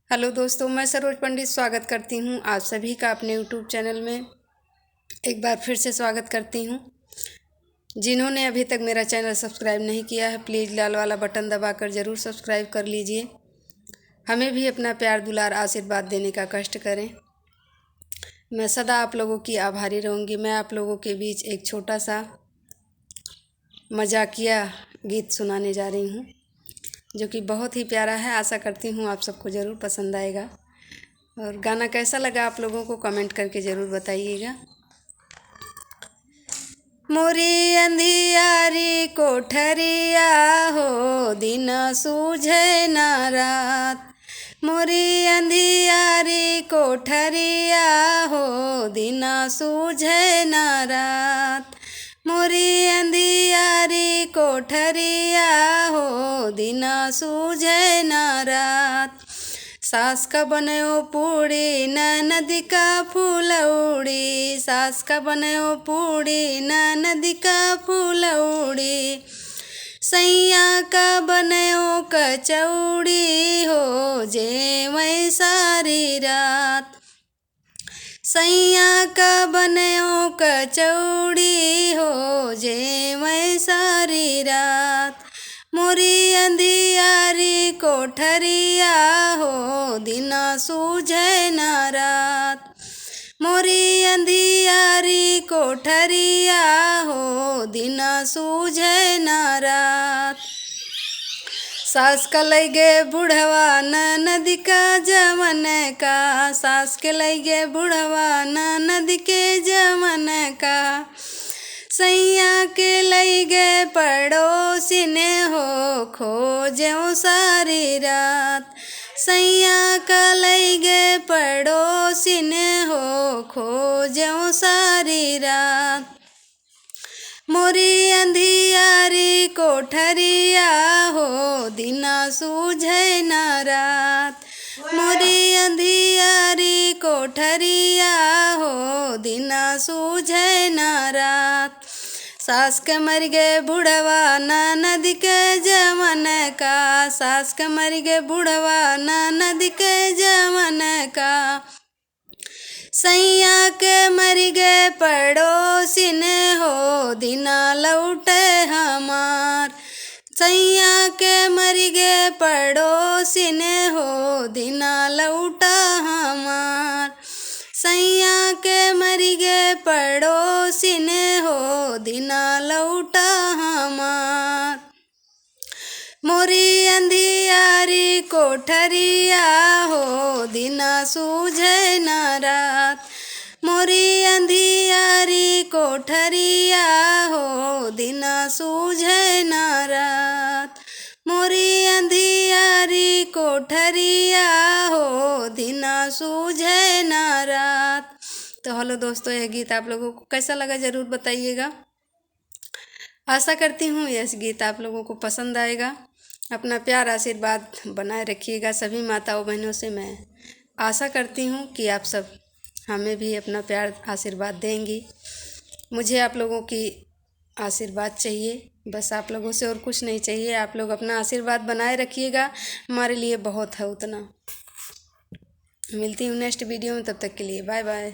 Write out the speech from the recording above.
Hello दोस्तों, मैं सरोज पंडित स्वागत करती हूँ आप सभी का अपने यूट्यूब चैनल में। एक बार फिर से स्वागत करती हूँ। जिन्होंने अभी तक मेरा चैनल सब्सक्राइब नहीं किया है, प्लीज़ लाल वाला बटन दबाकर ज़रूर सब्सक्राइब कर लीजिए। हमें भी अपना प्यार दुलार आशीर्वाद देने का कष्ट करें। मैं सदा आप लोगों की आभारी रहूँगी। मैं आप लोगों के बीच एक छोटा सा मजाकिया गीत सुनाने जा रही हूँ, जो कि बहुत ही प्यारा है। आशा करती हूँ आप सबको ज़रूर पसंद आएगा। और गाना कैसा लगा आप लोगों को कमेंट करके ज़रूर बताइएगा। मोरी अंधियारी कोठरिया हो, दिन सूझे न रात। मोरी अंधियारी कोठरिया हो, दिन सूझे न रात। मोरी अंधियारी कोठरिया हो, दिन सूझे न रात। सास का बनयो पूड़ी ननद का फूलौड़ी, सास का बनयो पूड़ी ननद का फूलौड़ी। सैया का बनयो कचौड़ी हो, जेवै सारी रात। सैया का बनयो कचौड़ी हो, जेवै सारी रात। मोरी अंधियारी कोठरिया हो, दिन सूझे न रात। मोरी अंधियारी कोठरिया हो, दिन सूझे न रात। सास का लैगे बुढ़वा ननद का जमन का, सास के लैगे बुढ़वा ननद के जमन का। सैया के लैगे पड़ोसिन हो, खोजो सारी रात। सैया का लैगे पड़ोसिन हो, खोजो सारी रात। मोरी अंधियारी कोठरिया हो, दिन सूझे न रात। मोरी अंधियारी कोठरिया हो, दिन सूझे न रात। सास के मर गए बुढ़वा ननद के जमन का, सास के मर गए बुढ़वा ननद के जमन का। सैया के मर गए पड़ोसिन हो, दिन लौटे हमार। सैया के मर गए पड़ोसिन हो, दिन लौटा हमार। सैया के मर गए पड़ोसिन हो, दिन लौटा हमार। मोरी अंधियारी कोठरिया हो, दिन सूझे न रात। मोरी अंधियारी कोठरिया हो, दिन सूझे न रात। मोरी अंधियारी कोठरिया हो, दिन सूझे न रात। तो हेलो दोस्तों, यह गीत आप लोगों को कैसा लगा ज़रूर बताइएगा। आशा करती हूँ यह गीत आप लोगों को पसंद आएगा। अपना प्यार आशीर्वाद बनाए रखिएगा। सभी माताओं बहनों से मैं आशा करती हूँ कि आप सब हमें भी अपना प्यार आशीर्वाद देंगी। मुझे आप लोगों की आशीर्वाद चाहिए, बस आप लोगों से और कुछ नहीं चाहिए। आप लोग अपना आशीर्वाद बनाए रखिएगा, हमारे लिए बहुत है उतना। मिलती हूँ नेक्स्ट वीडियो में, तब तक के लिए बाय बाय।